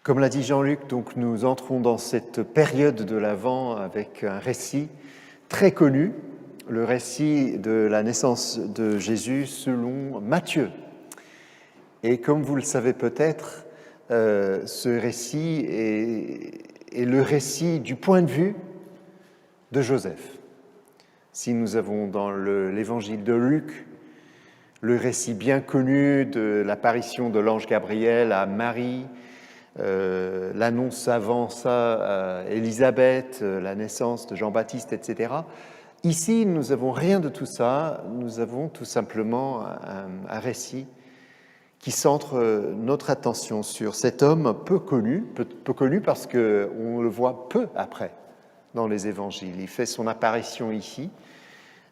Comme l'a dit Jean-Luc, donc nous entrons dans cette période de l'Avent avec un récit très connu, le récit de la naissance de Jésus selon Matthieu. Et comme vous le savez peut-être, ce récit est le récit du point de vue de Joseph. Si nous avons dans l'évangile de Luc le récit bien connu de l'apparition de l'ange Gabriel à Marie, l'annonce avant ça à Élisabeth, la naissance de Jean-Baptiste, etc. Ici, nous n'avons rien de tout ça, nous avons tout simplement un récit qui centre notre attention sur cet homme peu connu parce qu'on le voit peu après dans les évangiles. Il fait son apparition ici.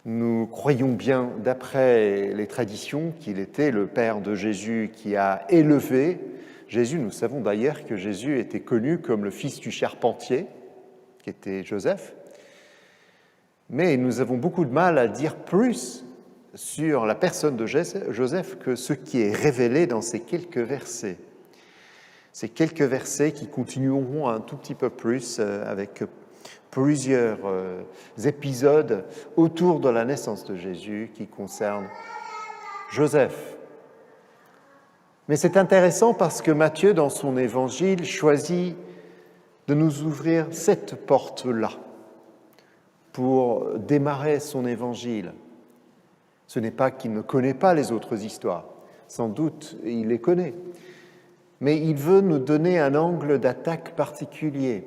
Nous croyons bien, d'après les traditions, qu'il était le père de Jésus qui a élevé Jésus. Nous savons d'ailleurs que Jésus était connu comme le fils du charpentier, qui était Joseph. Mais nous avons beaucoup de mal à dire plus sur la personne de Joseph que ce qui est révélé dans ces quelques versets. Ces quelques versets qui continueront un tout petit peu plus avec plusieurs épisodes autour de la naissance de Jésus qui concernent Joseph. Mais c'est intéressant parce que Matthieu, dans son évangile, choisit de nous ouvrir cette porte-là pour démarrer son évangile. Ce n'est pas qu'il ne connaît pas les autres histoires, sans doute il les connaît, mais il veut nous donner un angle d'attaque particulier.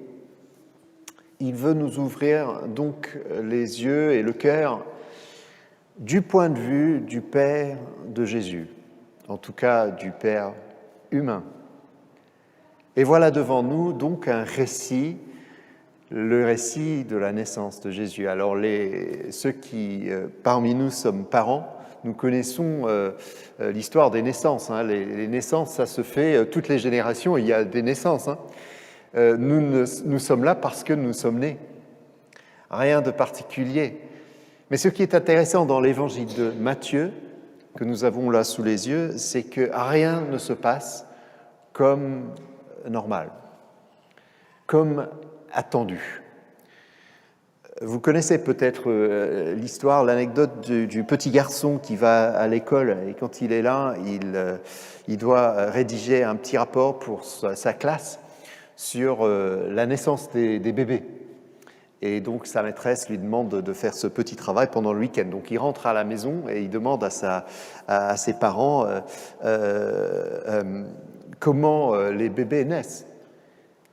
Il veut nous ouvrir donc les yeux et le cœur du point de vue du Père de Jésus, en tout cas du Père humain. Et voilà devant nous donc un récit, le récit de la naissance de Jésus. Alors ceux qui parmi nous sommes parents, nous connaissons l'histoire des naissances. Les naissances, ça se fait toutes les générations, il y a des naissances. Nous sommes là parce que nous sommes nés. Rien de particulier. Mais ce qui est intéressant dans l'évangile de Matthieu, que nous avons là sous les yeux, c'est que rien ne se passe comme normal, comme attendu. Vous connaissez peut-être l'histoire, l'anecdote du petit garçon qui va à l'école et quand il est là, il doit rédiger un petit rapport pour sa classe sur la naissance des bébés. Et donc sa maîtresse lui demande de faire ce petit travail pendant le week-end. Donc il rentre à la maison et il demande à ses parents comment les bébés naissent.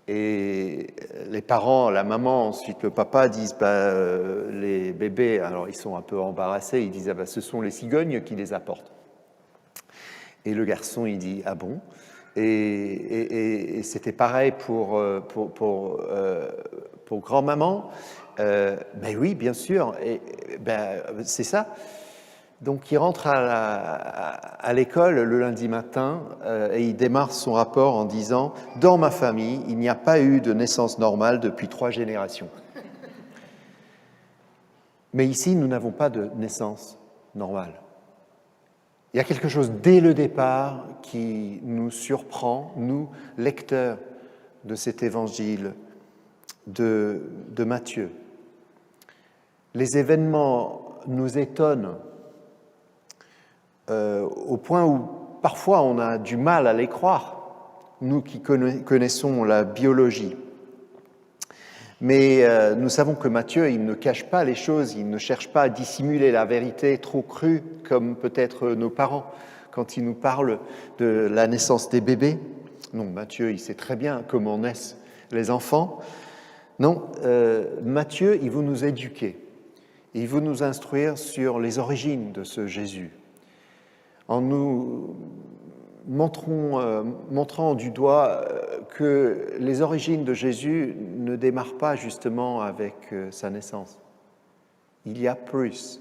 Et les parents, la maman, ensuite le papa disent les bébés, alors ils sont un peu embarrassés, ils disent ce sont les cigognes qui les apportent. Et le garçon il dit ah bon? Et c'était pareil pour grand-maman. Ben oui, bien sûr, c'est ça. Donc il rentre à l'école le lundi matin et il démarre son rapport en disant « Dans ma famille, il n'y a pas eu de naissance normale depuis 3 générations. » Mais ici, nous n'avons pas de naissance normale. Il y a quelque chose dès le départ qui nous surprend, nous, lecteurs de cet évangile de Matthieu. Les événements nous étonnent au point où parfois on a du mal à les croire, nous qui connaissons la biologie. Mais nous savons que Matthieu, il ne cache pas les choses, il ne cherche pas à dissimuler la vérité trop crue, comme peut-être nos parents, quand ils nous parlent de la naissance des bébés. Non, Matthieu, il sait très bien comment naissent les enfants. Non, Matthieu, il veut nous éduquer, il veut nous instruire sur les origines de ce Jésus, en nous montrant du doigt que les origines de Jésus ne démarrent pas justement avec sa naissance. Il y a plus.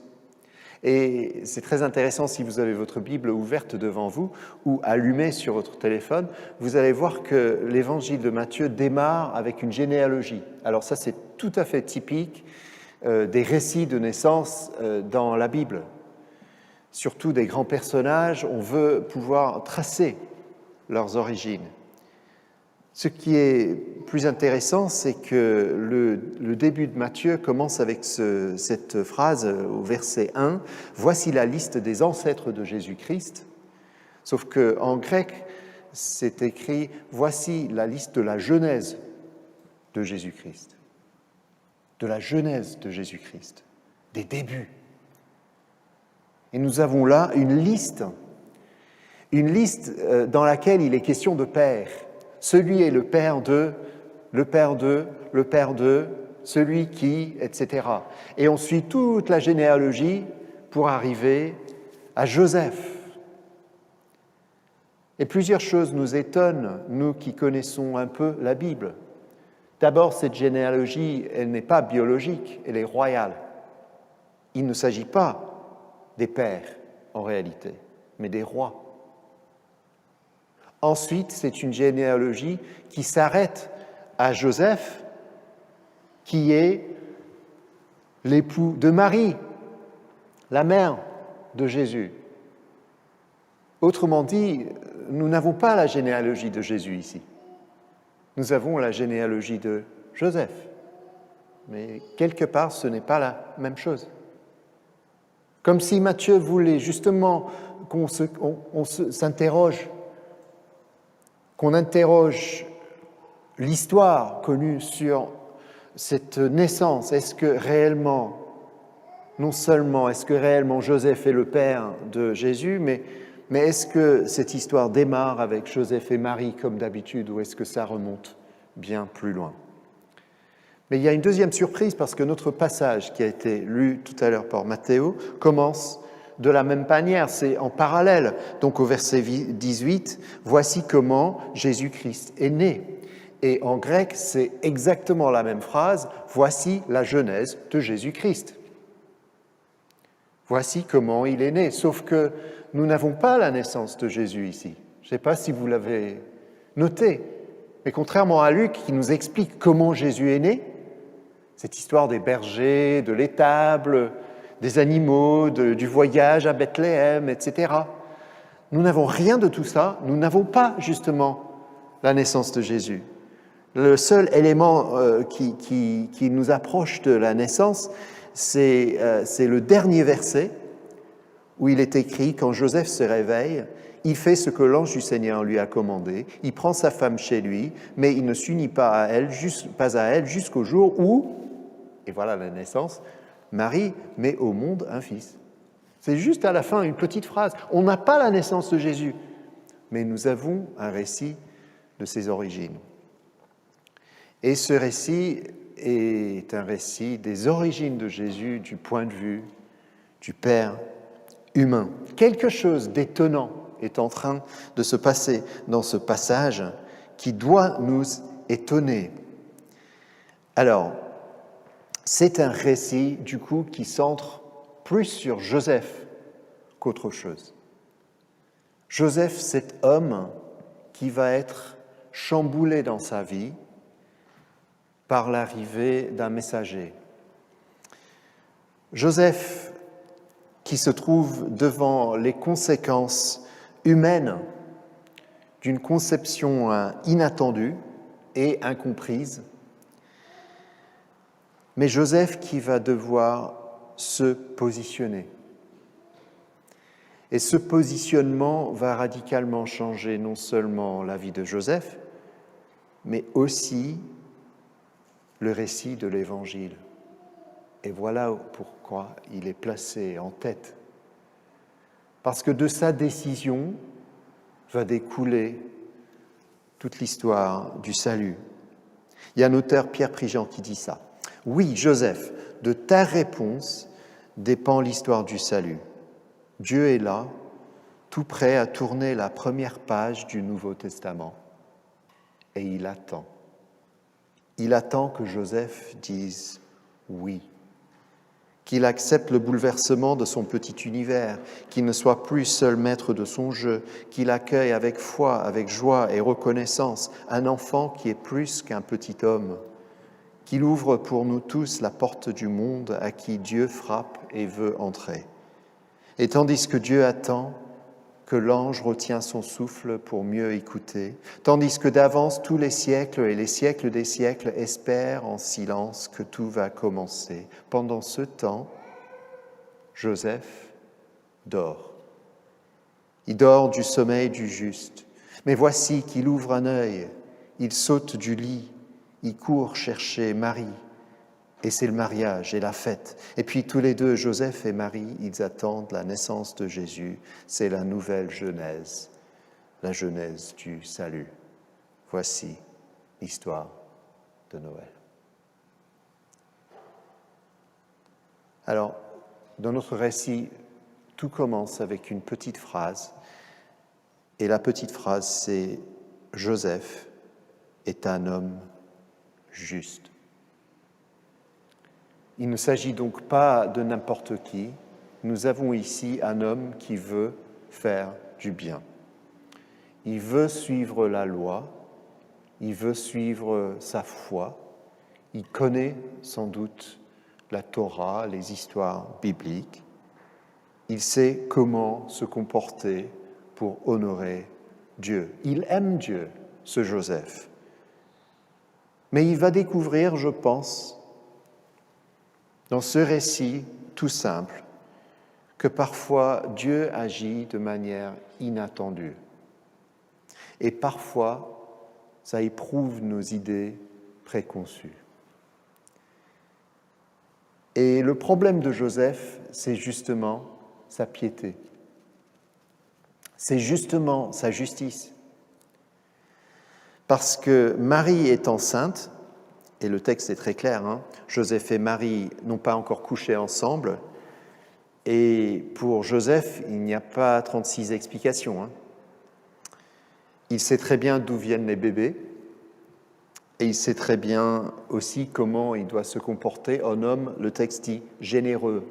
Et c'est très intéressant si vous avez votre Bible ouverte devant vous ou allumée sur votre téléphone, vous allez voir que l'évangile de Matthieu démarre avec une généalogie. Alors ça, c'est tout à fait typique des récits de naissance dans la Bible. Surtout des grands personnages, on veut pouvoir tracer leurs origines. Ce qui est plus intéressant, c'est que le début de Matthieu commence avec cette phrase au verset 1, « Voici la liste des ancêtres de Jésus-Christ », sauf qu'en grec, c'est écrit « Voici la liste de la genèse de Jésus-Christ », de la genèse de Jésus-Christ, des débuts. Et nous avons là une liste dans laquelle il est question de père. Celui est le père de, le père de, le père de, celui qui, etc. Et on suit toute la généalogie pour arriver à Joseph. Et plusieurs choses nous étonnent, nous qui connaissons un peu la Bible. D'abord, cette généalogie, elle n'est pas biologique, elle est royale. Il ne s'agit pas des pères, en réalité, mais des rois. Ensuite, c'est une généalogie qui s'arrête à Joseph, qui est l'époux de Marie, la mère de Jésus. Autrement dit, nous n'avons pas la généalogie de Jésus ici. Nous avons la généalogie de Joseph. Mais quelque part, ce n'est pas la même chose. Comme si Matthieu voulait justement qu'on s'interroge, qu'on interroge l'histoire connue sur cette naissance. Est-ce que réellement, non seulement est-ce que réellement Joseph est le père de Jésus, mais est-ce que cette histoire démarre avec Joseph et Marie comme d'habitude, ou est-ce que ça remonte bien plus loin? Mais il y a une deuxième surprise, parce que notre passage qui a été lu tout à l'heure par Matthéo commence de la même manière, c'est en parallèle. Donc au verset 18, « Voici comment Jésus-Christ est né ». Et en grec, c'est exactement la même phrase, « Voici la genèse de Jésus-Christ ». Voici comment il est né, sauf que nous n'avons pas la naissance de Jésus ici. Je ne sais pas si vous l'avez noté, mais contrairement à Luc qui nous explique comment Jésus est né, cette histoire des bergers, de l'étable, des animaux, du voyage à Bethléem, etc. Nous n'avons rien de tout ça, nous n'avons pas justement la naissance de Jésus. Le seul élément qui nous approche de la naissance, c'est le dernier verset où il est écrit « Quand Joseph se réveille, il fait ce que l'ange du Seigneur lui a commandé, il prend sa femme chez lui, mais il ne s'unit pas à elle jusqu'au jour où, et voilà la naissance, Marie met au monde un fils. » C'est juste à la fin une petite phrase. On n'a pas la naissance de Jésus, mais nous avons un récit de ses origines. Et ce récit est un récit des origines de Jésus du point de vue du Père humain. Quelque chose d'étonnant est en train de se passer dans ce passage qui doit nous étonner. Alors, c'est un récit, du coup, qui centre plus sur Joseph qu'autre chose. Joseph, cet homme qui va être chamboulé dans sa vie par l'arrivée d'un messager. Joseph, qui se trouve devant les conséquences humaines d'une conception inattendue et incomprise, mais Joseph qui va devoir se positionner. Et ce positionnement va radicalement changer non seulement la vie de Joseph, mais aussi le récit de l'Évangile. Et voilà pourquoi il est placé en tête. Parce que de sa décision va découler toute l'histoire du salut. Il y a un auteur, Pierre Prigent, qui dit ça. « Oui, Joseph, de ta réponse dépend l'histoire du salut. Dieu est là, tout prêt à tourner la première page du Nouveau Testament. Et il attend. Il attend que Joseph dise oui, qu'il accepte le bouleversement de son petit univers, qu'il ne soit plus seul maître de son jeu, qu'il accueille avec foi, avec joie et reconnaissance un enfant qui est plus qu'un petit homme, qu'il ouvre pour nous tous la porte du monde à qui Dieu frappe et veut entrer. Et tandis que Dieu attend, que l'ange retient son souffle pour mieux écouter, tandis que d'avance tous les siècles et les siècles des siècles espèrent en silence que tout va commencer. Pendant ce temps, Joseph dort. Il dort du sommeil du juste. Mais voici qu'il ouvre un œil, il saute du lit, il court chercher Marie. Et c'est le mariage et la fête. Et puis tous les deux, Joseph et Marie, ils attendent la naissance de Jésus. C'est la nouvelle Genèse, la Genèse du salut. Voici l'histoire de Noël. Alors, dans notre récit, tout commence avec une petite phrase. Et la petite phrase, c'est « Joseph est un homme juste ». Il ne s'agit donc pas de n'importe qui. Nous avons ici un homme qui veut faire du bien. Il veut suivre la loi, il veut suivre sa foi, il connaît sans doute la Torah, les histoires bibliques. Il sait comment se comporter pour honorer Dieu. Il aime Dieu, ce Joseph. Mais il va découvrir, je pense, dans ce récit tout simple, que parfois Dieu agit de manière inattendue. Et parfois, ça éprouve nos idées préconçues. Et le problème de Joseph, c'est justement sa piété. C'est justement sa justice. Parce que Marie est enceinte, et le texte est très clair, Joseph et Marie n'ont pas encore couché ensemble, et pour Joseph, il n'y a pas 36 explications. Il sait très bien d'où viennent les bébés, et il sait très bien aussi comment il doit se comporter en homme, le texte dit généreux.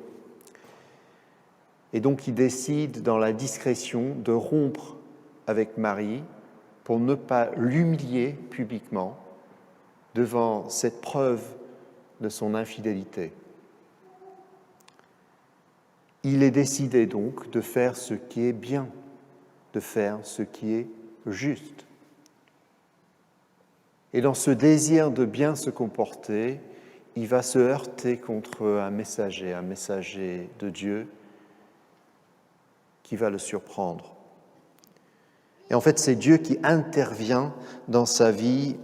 Et donc il décide dans la discrétion de rompre avec Marie pour ne pas l'humilier publiquement devant cette preuve de son infidélité. Il est décidé donc de faire ce qui est bien, de faire ce qui est juste. Et dans ce désir de bien se comporter, il va se heurter contre un messager de Dieu qui va le surprendre. Et en fait, c'est Dieu qui intervient dans sa vie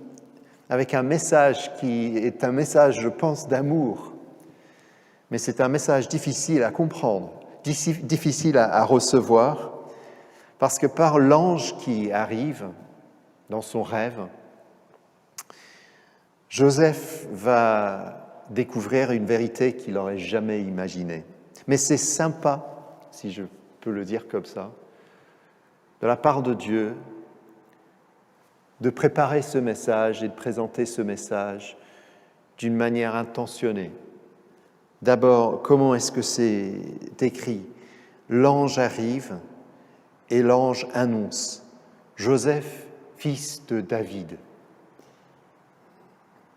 avec un message qui est un message, je pense, d'amour. Mais c'est un message difficile à comprendre, difficile à recevoir, parce que par l'ange qui arrive dans son rêve, Joseph va découvrir une vérité qu'il n'aurait jamais imaginée. Mais c'est sympa, si je peux le dire comme ça, de la part de Dieu, de préparer ce message et de présenter ce message d'une manière intentionnée. D'abord, comment est-ce que c'est écrit ? L'ange arrive et l'ange annonce « Joseph, fils de David ».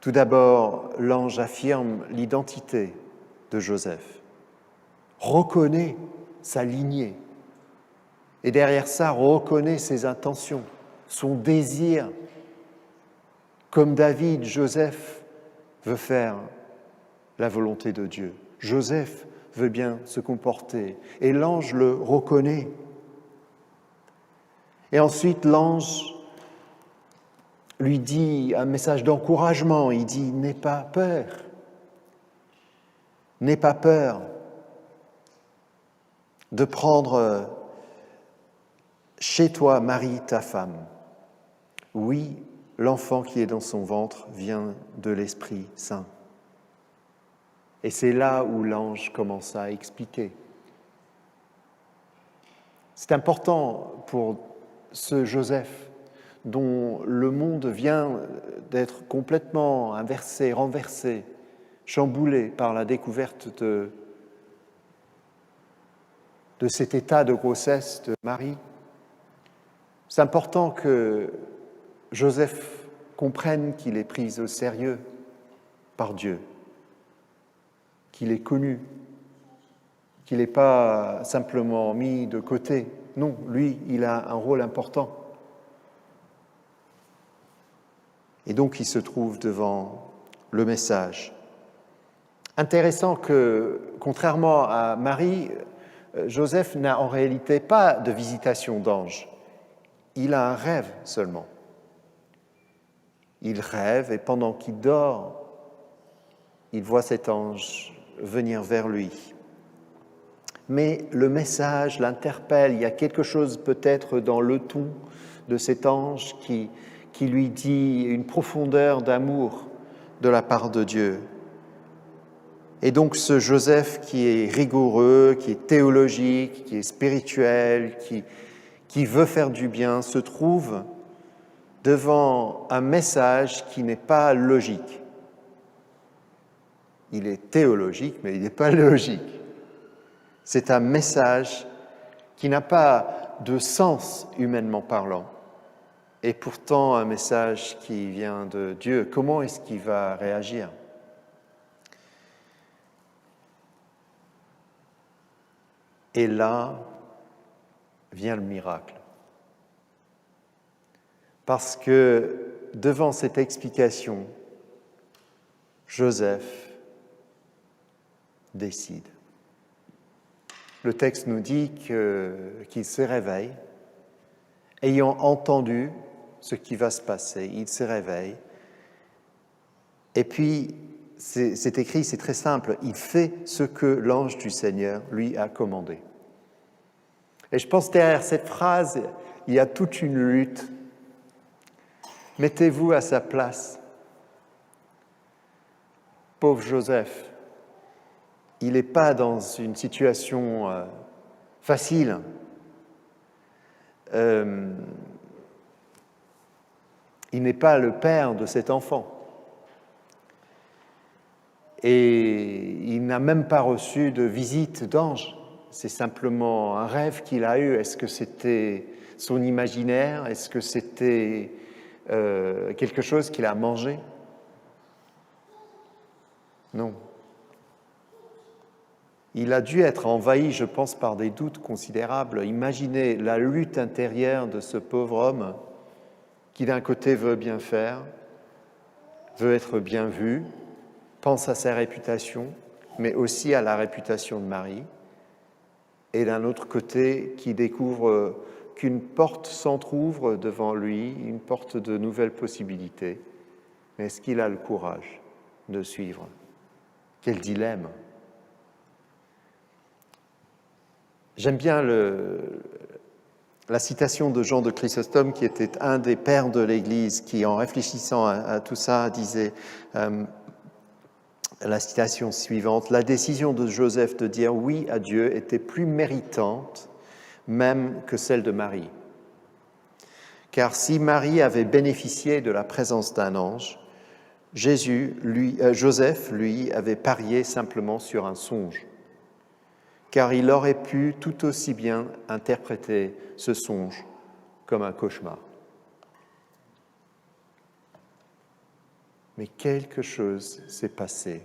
Tout d'abord, l'ange affirme l'identité de Joseph, reconnaît sa lignée et derrière ça, reconnaît ses intentions, son désir. Comme David, Joseph veut faire la volonté de Dieu. Joseph veut bien se comporter et l'ange le reconnaît. Et ensuite, l'ange lui dit un message d'encouragement. Il dit « N'aie pas peur, n'aie pas peur de prendre chez toi Marie, ta femme. Oui, l'enfant qui est dans son ventre vient de l'Esprit Saint. » Et c'est là où l'ange commence à expliquer. C'est important pour ce Joseph dont le monde vient d'être complètement inversé, renversé, chamboulé par la découverte de cet état de grossesse de Marie. C'est important que Joseph comprenne qu'il est pris au sérieux par Dieu, qu'il est connu, qu'il n'est pas simplement mis de côté Non, lui, il a un rôle important. Et donc, il se trouve devant le message. Intéressant que, contrairement à Marie, Joseph n'a en réalité pas de visitation d'ange. Il a un rêve seulement. Il rêve et pendant qu'il dort, il voit cet ange venir vers lui. Mais le message l'interpelle. Il y a quelque chose peut-être dans le ton de cet ange qui lui dit une profondeur d'amour de la part de Dieu. Et donc ce Joseph qui est rigoureux, qui est théologique, qui est spirituel, qui veut faire du bien, se trouve devant un message qui n'est pas logique. Il est théologique, mais il n'est pas logique. C'est un message qui n'a pas de sens humainement parlant, et pourtant un message qui vient de Dieu. Comment est-ce qu'il va réagir ? Et là vient le miracle. Parce que devant cette explication, Joseph décide. Le texte nous dit qu'il se réveille, ayant entendu ce qui va se passer. Il se réveille. Et puis, c'est écrit, c'est très simple, il fait ce que l'ange du Seigneur lui a commandé. Et je pense derrière cette phrase, il y a toute une lutte. Mettez-vous à sa place. Pauvre Joseph, il n'est pas dans une situation facile. Il n'est pas le père de cet enfant. Et il n'a même pas reçu de visite d'ange. C'est simplement un rêve qu'il a eu. Est-ce que c'était son imaginaire ? Est-ce que c'était quelque chose qu'il a mangé ? Non. Il a dû être envahi, je pense, par des doutes considérables. Imaginez la lutte intérieure de ce pauvre homme qui, d'un côté, veut bien faire, veut être bien vu, pense à sa réputation, mais aussi à la réputation de Marie, et d'un autre côté, qui découvre qu'une porte s'entr'ouvre devant lui, une porte de nouvelles possibilités. Mais est-ce qu'il a le courage de suivre ? Quel dilemme ! J'aime bien la citation de Jean de Chrysostome, qui était un des pères de l'Église, qui, en réfléchissant à tout ça, disait la citation suivante: « La décision de Joseph de dire oui à Dieu était plus méritante même que celle de Marie. Car si Marie avait bénéficié de la présence d'un ange, Joseph, lui, avait parié simplement sur un songe, car il aurait pu tout aussi bien interpréter ce songe comme un cauchemar. » Mais quelque chose s'est passé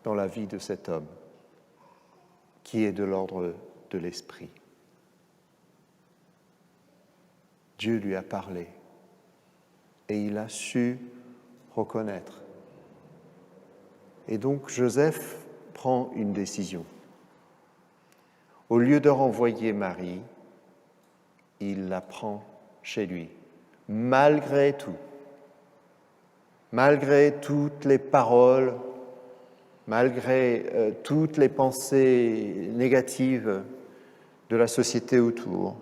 dans la vie de cet homme qui est de l'ordre de l'esprit. Dieu lui a parlé et il a su reconnaître. Et donc Joseph prend une décision. Au lieu de renvoyer Marie, il la prend chez lui, malgré tout. Malgré toutes les paroles, malgré toutes les pensées négatives de la société autour.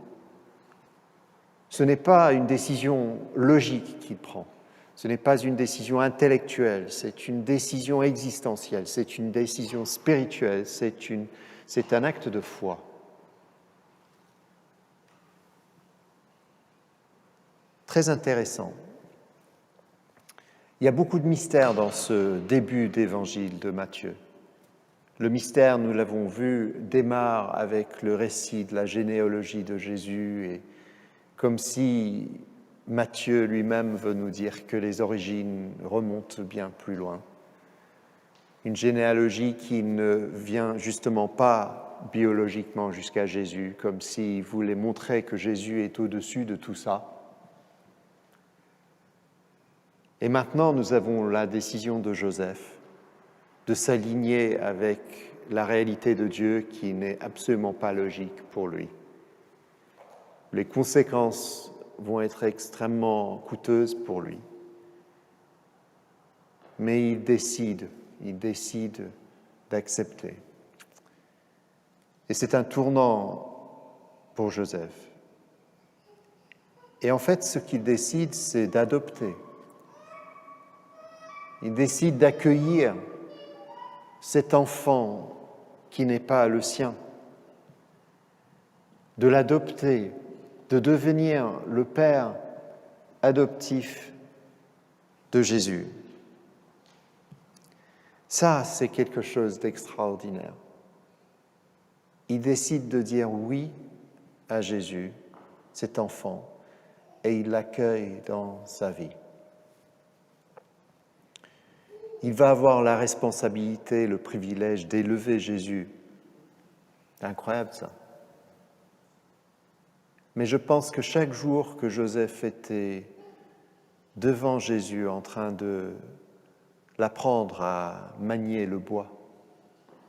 Ce n'est pas une décision logique qu'il prend, ce n'est pas une décision intellectuelle, c'est une décision existentielle, c'est une décision spirituelle, c'est un acte de foi. Très intéressant. Il y a beaucoup de mystères dans ce début d'évangile de Matthieu. Le mystère, nous l'avons vu, démarre avec le récit de la généalogie de Jésus, et comme si Matthieu lui-même veut nous dire que les origines remontent bien plus loin. Une généalogie qui ne vient justement pas pas biologiquement jusqu'à Jésus, comme s'il voulait montrer que Jésus est au-dessus de tout ça. Et maintenant, nous avons la décision de Joseph de s'aligner avec la réalité de Dieu qui n'est absolument pas logique pour lui. Les conséquences vont être extrêmement coûteuses pour lui. Mais il décide d'accepter. Et c'est un tournant pour Joseph. Et en fait, ce qu'il décide, c'est d'adopter. Il décide d'accueillir cet enfant qui n'est pas le sien, de l'adopter, de devenir le père adoptif de Jésus. Ça, c'est quelque chose d'extraordinaire. Il décide de dire oui à Jésus, cet enfant, et il l'accueille dans sa vie. Il va avoir la responsabilité, le privilège d'élever Jésus. C'est incroyable ça. Mais je pense que chaque jour que Joseph était devant Jésus en train de l'apprendre à manier le bois,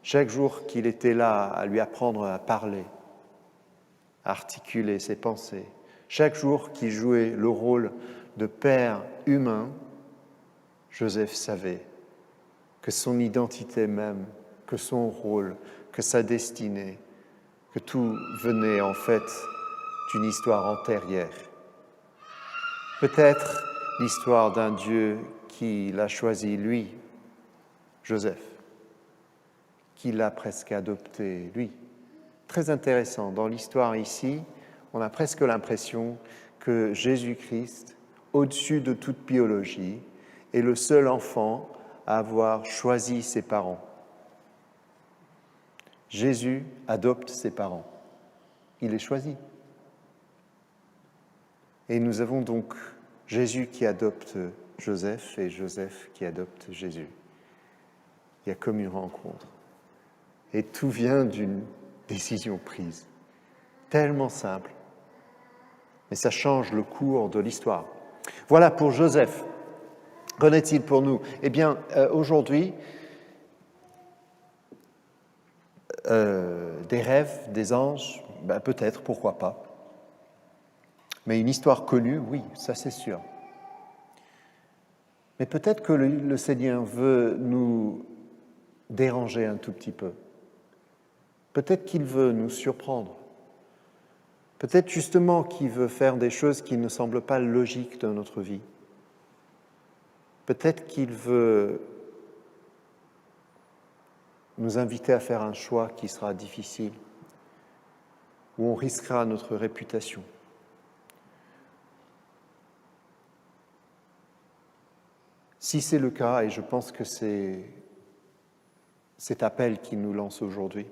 chaque jour qu'il était là à lui apprendre à parler, à articuler ses pensées, chaque jour qu'il jouait le rôle de père humain, Joseph savait que son identité même, que son rôle, que sa destinée, que tout venait en fait d'une histoire antérieure. Peut-être l'histoire d'un Dieu qui l'a choisi, lui, Joseph, qui l'a presque adopté, lui. Très intéressant, dans l'histoire ici, on a presque l'impression que Jésus-Christ, au-dessus de toute biologie, est le seul enfant à avoir choisi ses parents. Jésus adopte ses parents. Il les choisit. Et nous avons donc Jésus qui adopte Joseph et Joseph qui adopte Jésus. Il y a comme une rencontre. Et tout vient d'une décision prise. Tellement simple. Mais ça change le cours de l'histoire. Voilà pour Joseph. Qu'en est-il pour nous ? Eh bien, aujourd'hui, des rêves, des anges, peut-être, pourquoi pas. Mais une histoire connue, oui, ça c'est sûr. Mais peut-être que le Seigneur veut nous déranger un tout petit peu. Peut-être qu'il veut nous surprendre. Peut-être justement qu'il veut faire des choses qui ne semblent pas logiques dans notre vie. Peut-être qu'il veut nous inviter à faire un choix qui sera difficile, où on risquera notre réputation. Si c'est le cas, et je pense que c'est cet appel qu'il nous lance aujourd'hui,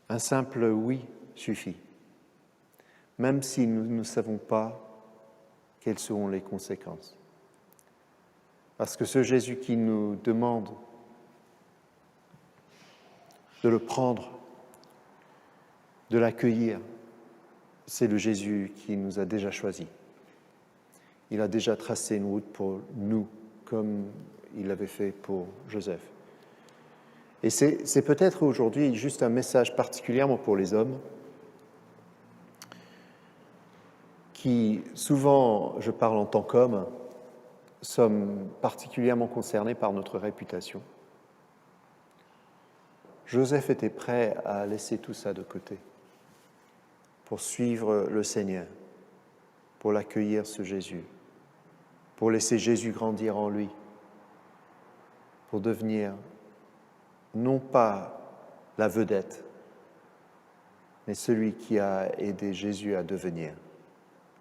un simple oui suffit, même si nous ne savons pas quelles seront les conséquences. Parce que ce Jésus qui nous demande de le prendre, de l'accueillir, c'est le Jésus qui nous a déjà choisis. Il a déjà tracé une route pour nous, comme il l'avait fait pour Joseph. Et c'est peut-être aujourd'hui juste un message particulièrement pour les hommes, qui souvent, je parle en tant qu'homme, sommes particulièrement concernés par notre réputation. Joseph était prêt à laisser tout ça de côté pour suivre le Seigneur, pour l'accueillir, ce Jésus, pour laisser Jésus grandir en lui, pour devenir non pas la vedette, mais celui qui a aidé Jésus à devenir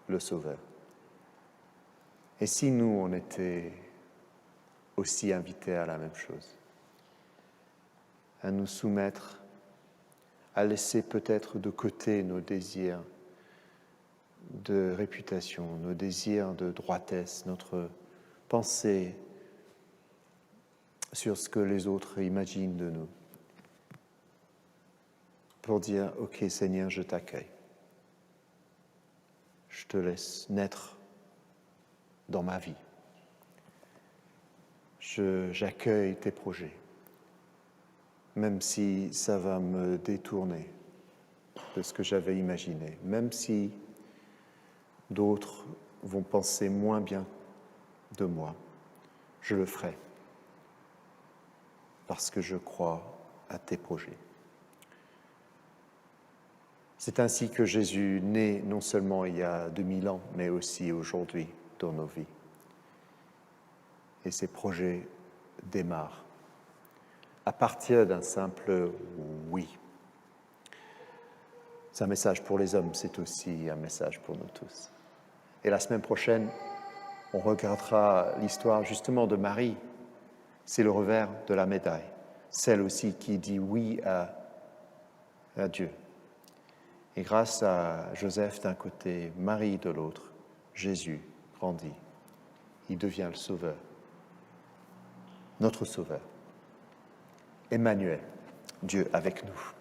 le Sauveur. Et si nous, on était aussi invités à la même chose, à nous soumettre, à laisser peut-être de côté nos désirs de réputation, nos désirs de droitesse, notre pensée sur ce que les autres imaginent de nous, pour dire « Ok Seigneur, je t'accueille. Je te laisse naître dans ma vie. J'accueille tes projets, même si ça va me détourner de ce que j'avais imaginé, même si d'autres vont penser moins bien de moi, je le ferai parce que je crois à tes projets. » C'est ainsi que Jésus naît non seulement il y a 2000 ans, mais aussi aujourd'hui dans nos vies. Et ces projets démarrent à partir d'un simple « oui ». C'est un message pour les hommes, c'est aussi un message pour nous tous. Et la semaine prochaine, on regardera l'histoire justement de Marie. C'est le revers de la médaille, celle aussi qui dit oui à Dieu. Et grâce à Joseph d'un côté, Marie de l'autre, Jésus grandit. Il devient le Sauveur, notre Sauveur. Emmanuel, Dieu avec nous.